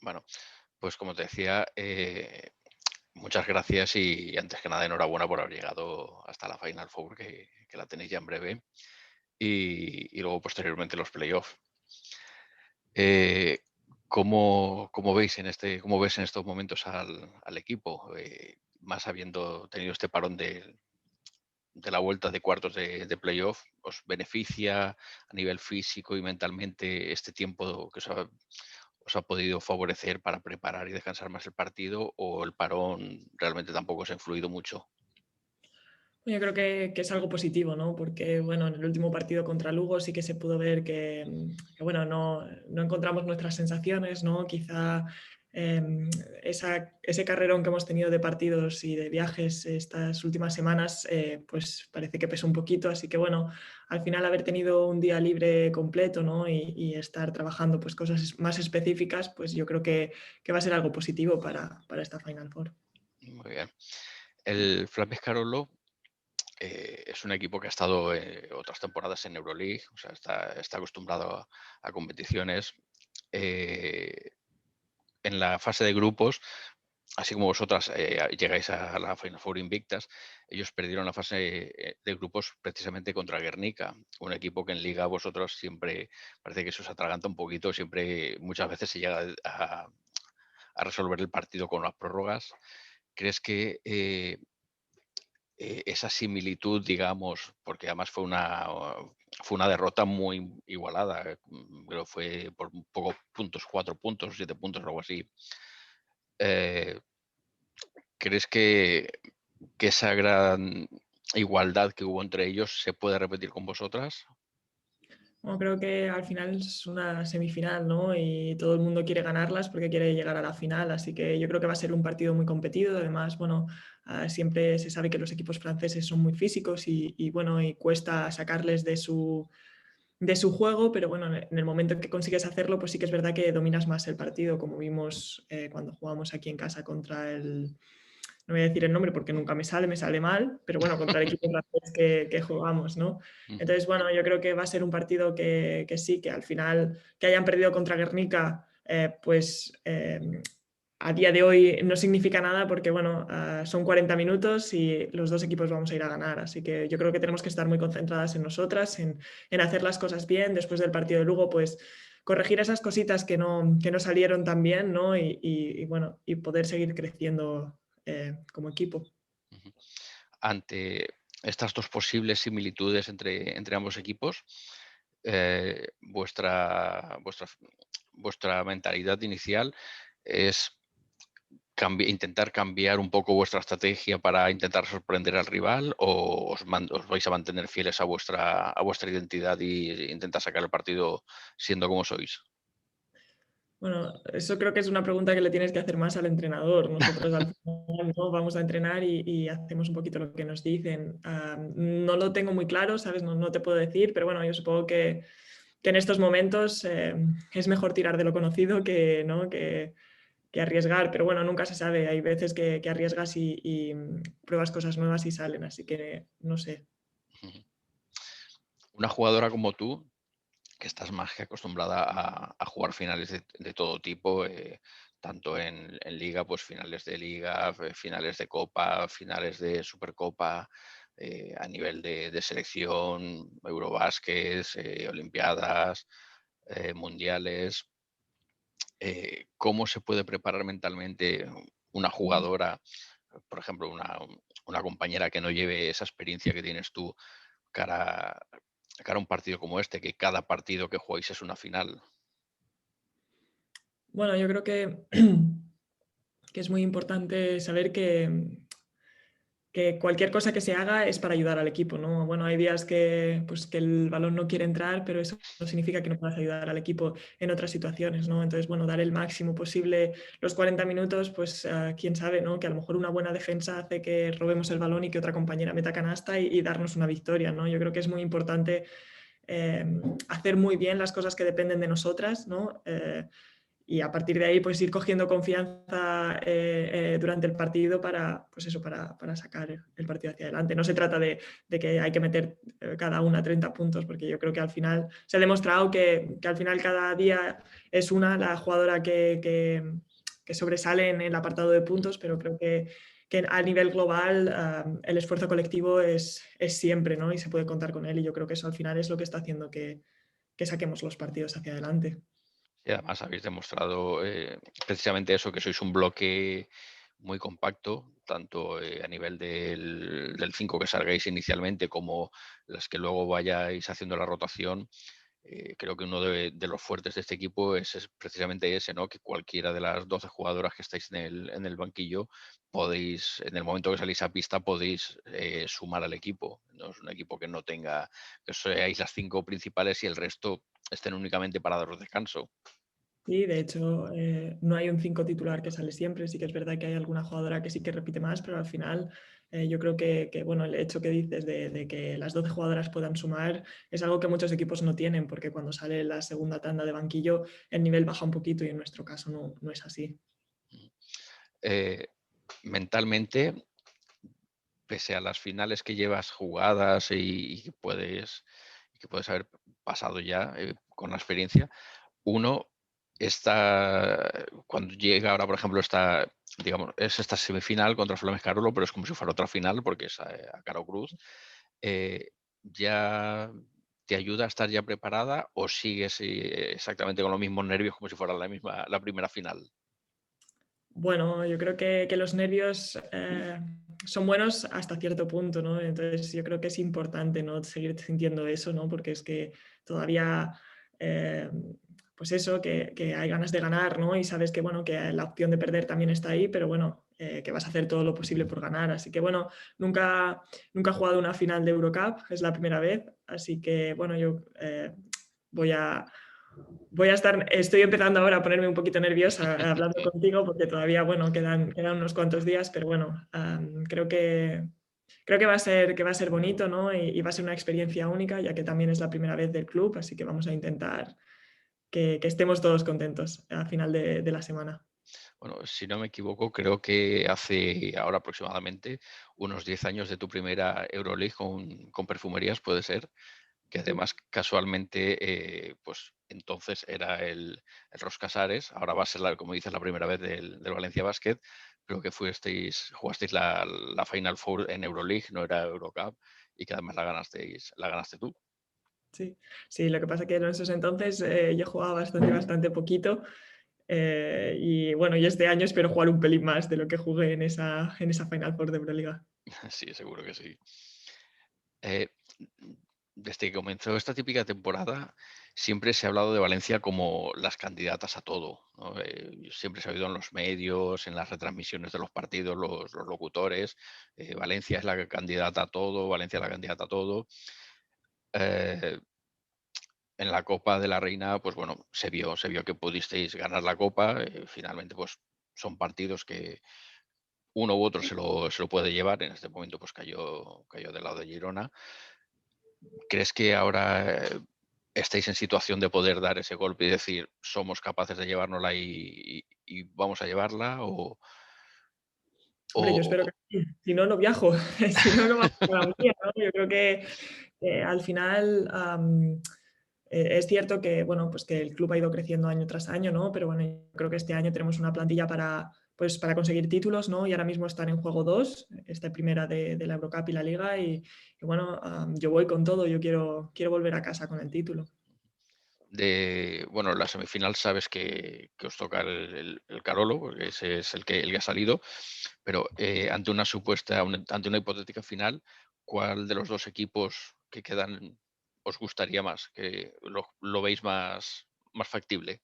Bueno, pues como te decía, muchas gracias y antes que nada enhorabuena por haber llegado hasta la Final Four, que la tenéis ya en breve, y luego posteriormente los playoffs. Eh, ¿cómo veis cómo ves en estos momentos al equipo? Más habiendo tenido este parón de la vuelta de cuartos de playoff, ¿os beneficia a nivel físico y mentalmente este tiempo que os ha podido favorecer para preparar y descansar más el partido, o el parón realmente tampoco os ha influido mucho? Yo creo que es algo positivo, ¿no? Porque, bueno, en el último partido contra Lugo sí que se pudo ver que, bueno, no encontramos nuestras sensaciones, ¿no? Quizá ese carrerón que hemos tenido de partidos y de viajes estas últimas semanas, pues parece que pesó un poquito. Así que, bueno, al final haber tenido un día libre completo, ¿no? Y estar trabajando pues cosas más específicas, pues yo creo que va a ser algo positivo para esta Final Four. Muy bien. El Flappy Carolo es un equipo que ha estado otras temporadas en Euroleague, o sea, está acostumbrado a competiciones. Eh, en la fase de grupos, así como vosotras llegáis a la Final Four invictas, ellos perdieron la fase de grupos precisamente contra Guernica, un equipo que en Liga vosotros siempre parece que se os atraganta un poquito, siempre muchas veces se llega a resolver el partido con las prórrogas. ¿Crees que esa similitud, digamos, porque además fue una derrota muy igualada, creo que fue por un poco puntos, 4 puntos, 7 puntos, algo así? Eh, ¿Crees que esa gran igualdad que hubo entre ellos se puede repetir con vosotras? Bueno, creo que al final es una semifinal, ¿no? Y todo el mundo quiere ganarlas porque quiere llegar a la final, así que yo creo que va a ser un partido muy competido. Además, bueno, siempre se sabe que los equipos franceses son muy físicos bueno, y cuesta sacarles de su juego, pero bueno, en el momento en que consigues hacerlo, pues sí que es verdad que dominas más el partido, como vimos cuando jugamos aquí en casa contra no voy a decir el nombre porque nunca me sale mal, pero bueno, contra el equipo francés que jugamos, ¿no? Ujú. Entonces, bueno, yo creo que va a ser un partido que sí, que al final, que hayan perdido contra Guernica, a día de hoy no significa nada porque, bueno, son 40 minutos y los dos equipos vamos a ir a ganar. Así que yo creo que tenemos que estar muy concentradas en nosotras, en hacer las cosas bien. Después del partido de Lugo, pues corregir esas cositas que no salieron tan bien, ¿no? Bueno, y poder seguir creciendo como equipo. Ujú. Ante estas dos posibles similitudes entre ambos equipos, vuestra mentalidad inicial es intentar cambiar un poco vuestra estrategia para intentar sorprender al rival, o os vais a mantener fieles a vuestra identidad y intentar sacar el partido siendo como sois. Bueno, eso creo que es una pregunta que le tienes que hacer más al entrenador. Nosotros al final, ¿no? Vamos a entrenar y hacemos un poquito lo que nos dicen. No lo tengo muy claro, ¿sabes? No te puedo decir, pero bueno, yo supongo que en estos momentos es mejor tirar de lo conocido ¿no? que arriesgar, pero bueno, nunca se sabe. Hay veces que arriesgas y pruebas cosas nuevas y salen, así que no sé. Ujú. Una jugadora como tú, que estás más que acostumbrada a jugar finales de todo tipo, tanto en liga, pues finales de liga, finales de copa, finales de supercopa, a nivel de selección, Eurobásquet, olimpiadas, mundiales. ¿Cómo se puede preparar mentalmente una jugadora, por ejemplo, una compañera que no lleve esa experiencia que tienes tú, cara, cara a un partido como este, que cada partido que jugáis es una final? Bueno, yo creo que es muy importante saber que cualquier cosa que se haga es para ayudar al equipo, ¿no? Bueno, hay días que el balón no quiere entrar, pero eso no significa que no puedas ayudar al equipo en otras situaciones, ¿no? Entonces, bueno, dar el máximo posible los 40 minutos, pues quién sabe, ¿no? Que a lo mejor una buena defensa hace que robemos el balón y que otra compañera meta canasta y darnos una victoria, ¿no? Yo creo que es muy importante eh, hacer muy bien las cosas que dependen de nosotras, ¿no? y a partir de ahí pues ir cogiendo confianza durante el partido para, pues eso, para sacar el partido hacia adelante. No se trata de que hay que meter cada una 30 puntos, porque yo creo que al final se ha demostrado que al final cada día es una la jugadora que sobresale en el apartado de puntos, pero creo que a nivel global el esfuerzo colectivo es siempre, ¿no? Y se puede contar con él, y yo creo que eso al final es lo que está haciendo que saquemos los partidos hacia adelante. Y además habéis demostrado precisamente eso, que sois un bloque muy compacto, tanto a nivel del 5 que salgáis inicialmente como las que luego vayáis haciendo la rotación. Creo que uno de los fuertes de este equipo es precisamente ese, ¿no? Que cualquiera de las 12 jugadoras que estáis en el banquillo podéis, en el momento que salís a pista, podéis sumar al equipo. No es un equipo que no tenga, que seáis las 5 principales y el resto estén únicamente para daros descanso. Sí, de hecho, no hay un 5 titular que sale siempre. Sí que es verdad que hay alguna jugadora que sí que repite más, pero al final yo creo bueno, el hecho que dices de que las 12 jugadoras puedan sumar es algo que muchos equipos no tienen, porque cuando sale la segunda tanda de banquillo el nivel baja un poquito y en nuestro caso no es así. Eh, mentalmente, pese a las finales que llevas jugadas y que puedes haber pasado ya con la experiencia, uno está, cuando llega ahora, por ejemplo, digamos, es esta semifinal contra Flamengo Carolo, pero es como si fuera otra final porque es a Caro Cruz. eh, ¿Ya te ayuda a estar ya preparada o sigues exactamente con los mismos nervios como si fuera la primera final? Bueno, yo creo que los nervios son buenos hasta cierto punto, ¿no? Entonces yo creo que es importante, ¿no? Seguir sintiendo eso, ¿no? Porque es que todavía, eh, pues eso, que hay ganas de ganar, ¿no? Y sabes que, bueno, que la opción de perder también está ahí, pero bueno, que vas a hacer todo lo posible por ganar. Así que, bueno, nunca he jugado una final de Eurocup, es la primera vez, así que, bueno, yo voy a estoy empezando ahora a ponerme un poquito nerviosa hablando contigo porque todavía, bueno, quedan unos cuantos días, pero bueno, creo que va a ser bonito, ¿no? Y va a ser una experiencia única, ya que también es la primera vez del club, así que vamos a intentar que estemos todos contentos al final de la semana. Bueno, si no me equivoco, creo que hace ahora aproximadamente unos 10 años de tu primera Euroleague con Perfumerías, puede ser, que Sí. además casualmente, pues entonces era el Ros Casares, ahora va a ser, como dices, la primera vez del Valencia Basket, pero que jugasteis la Final Four en Euroleague, no era Eurocup, y que además la ganaste tú. Sí, sí, lo que pasa que en esos entonces yo jugaba bastante poquito y bueno, y este año espero jugar un pelín más de lo que jugué en esa Final Four de Euroliga. Sí, seguro que sí. Eh, desde que comenzó esta típica temporada, siempre se ha hablado de Valencia como las candidatas a todo, ¿no? Siempre se ha oído en los medios, en las retransmisiones de los partidos, los locutores. Valencia es la candidata a todo, Valencia es la candidata a todo. Eh, en la Copa de la Reina, pues bueno, se vio que pudisteis ganar la Copa. Finalmente, pues son partidos que uno u otro se lo puede llevar. En este momento, pues cayó del lado de Girona. ¿Crees que ahora estáis en situación de poder dar ese golpe y decir, somos capaces de llevárnosla y vamos a llevarla? Hombre, yo espero O- que sí, si no, no viajo, si no, no vamos a la Hungría, ¿no? Yo creo que al final es cierto que, bueno, pues que el club ha ido creciendo año tras año, ¿no? Pero bueno, yo creo que este año tenemos una plantilla pues, para conseguir títulos, ¿no? Y ahora mismo están en juego dos, esta primera de la Eurocup y la Liga, y bueno, yo voy con todo, yo quiero volver a casa con el título. bueno, la semifinal sabes que os toca el Carolo, porque ese es el que ha salido, pero ante una hipotética final, ¿cuál de los dos equipos que quedan os gustaría más? ¿Que lo veis más factible?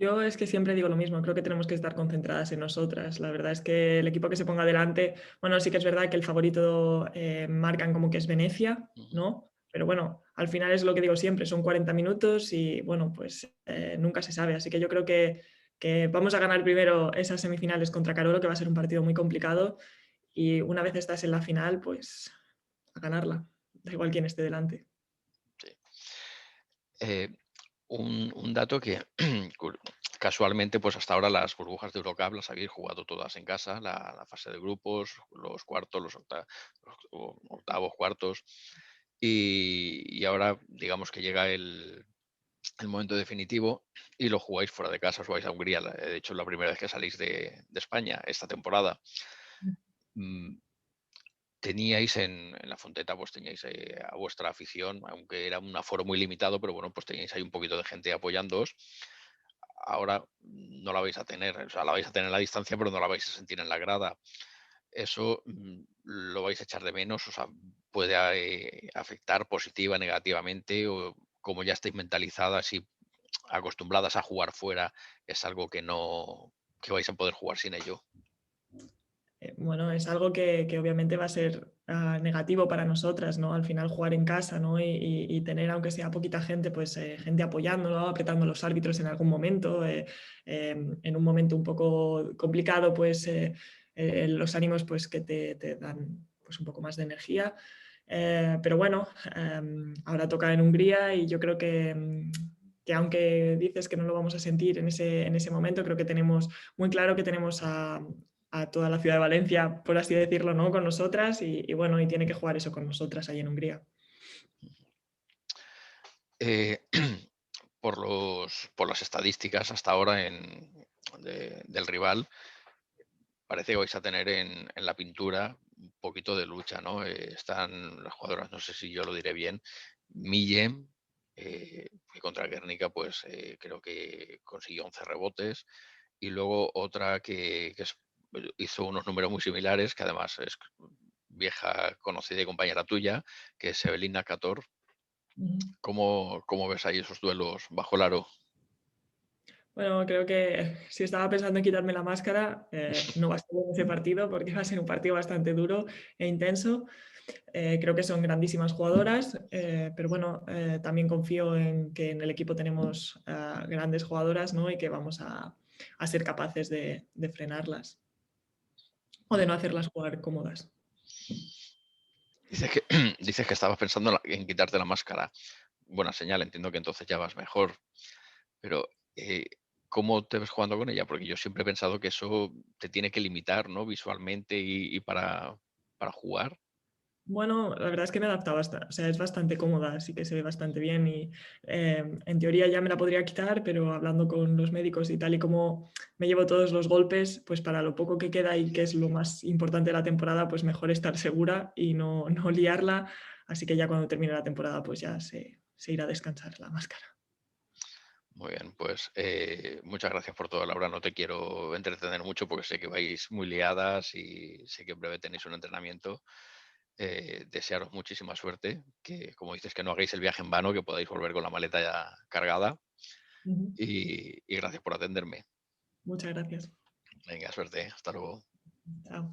Yo es que siempre digo lo mismo, creo que tenemos que estar concentradas en nosotras. La verdad es que el equipo que se ponga delante, bueno, sí que es verdad que el favorito marcan como que es Venecia, Ujú. ¿no? Pero bueno, al final es lo que digo siempre, son 40 minutos y bueno, pues nunca se sabe. Así que yo creo que vamos a ganar primero esas semifinales contra Carolo, que va a ser un partido muy complicado. Y una vez estás en la final, pues a ganarla. Da igual quién esté delante. Sí. Eh, un dato que casualmente, pues hasta ahora las burbujas de Eurocup las habéis jugado todas en casa, la fase de grupos, los cuartos, los octavos, cuartos, y ahora digamos que llega el momento definitivo y lo jugáis fuera de casa, os vais a Hungría. De hecho, es la primera vez que salís de España esta temporada. Mm, Teníais en la Fonteta, pues teníais a vuestra afición, aunque era un aforo muy limitado, pero bueno, pues teníais ahí un poquito de gente apoyándoos. Ahora no la vais a tener, o sea, la vais a tener a la distancia, pero no la vais a sentir en la grada. Eso lo vais a echar de menos, o sea, puede afectar positiva, negativamente, o como ya estáis mentalizadas y acostumbradas a jugar fuera, es algo que vais a poder jugar sin ello. Bueno, es algo que obviamente va a ser negativo para nosotras, ¿no? Al final jugar en casa, ¿no? Y tener, aunque sea poquita gente, pues gente apoyándolo, apretando a los árbitros en algún momento, en un momento un poco complicado, pues los ánimos pues que te dan pues un poco más de energía. Pero bueno, ahora toca en Hungría y yo creo que aunque dices que no lo vamos a sentir en ese momento, creo que tenemos muy claro que tenemos a toda la ciudad de Valencia, por así decirlo, ¿no? Con nosotras y bueno, y tiene que jugar eso con nosotras ahí en Hungría. Eh, por las estadísticas hasta ahora del rival, parece que vais a tener en la pintura un poquito de lucha, ¿no? Están las jugadoras, no sé si yo lo diré bien, Millem, que contra Guernica, pues creo que consiguió 11 rebotes, y luego otra hizo unos números muy similares, que además es vieja conocida y compañera tuya, que es Evelina Cator. Ujú. ¿Cómo ves ahí esos duelos bajo el aro? Bueno, creo que si estaba pensando en quitarme la máscara, no va a ser en ese partido porque va a ser un partido bastante duro e intenso. Creo que son grandísimas jugadoras, pero bueno, también confío en que en el equipo tenemos grandes jugadoras, ¿no? Y que vamos a ser capaces de frenarlas o de no hacerlas jugar cómodas. Dices que, dices que estabas pensando en quitarte la máscara. Buena señal, entiendo que entonces ya vas mejor. Pero, ¿cómo te ves jugando con ella? Porque yo siempre he pensado que eso te tiene que limitar, ¿no? Visualmente y para jugar. Bueno, la verdad es que me he adaptado o sea, es bastante cómoda, así que se ve bastante bien y en teoría ya me la podría quitar, pero hablando con los médicos y tal y como me llevo todos los golpes, pues para lo poco que queda y que es lo más importante de la temporada, pues mejor estar segura y no liarla, así que ya cuando termine la temporada pues ya se irá a descansar la máscara. Muy bien, pues muchas gracias por todo, Laura. No te quiero entretener mucho porque sé que vais muy liadas y sé que en breve tenéis un entrenamiento. Desearos muchísima suerte, que como dices que no hagáis el viaje en vano, que podáis volver con la maleta ya cargada Ujú. y gracias por atenderme. Muchas gracias. Venga, suerte, hasta luego. Chao.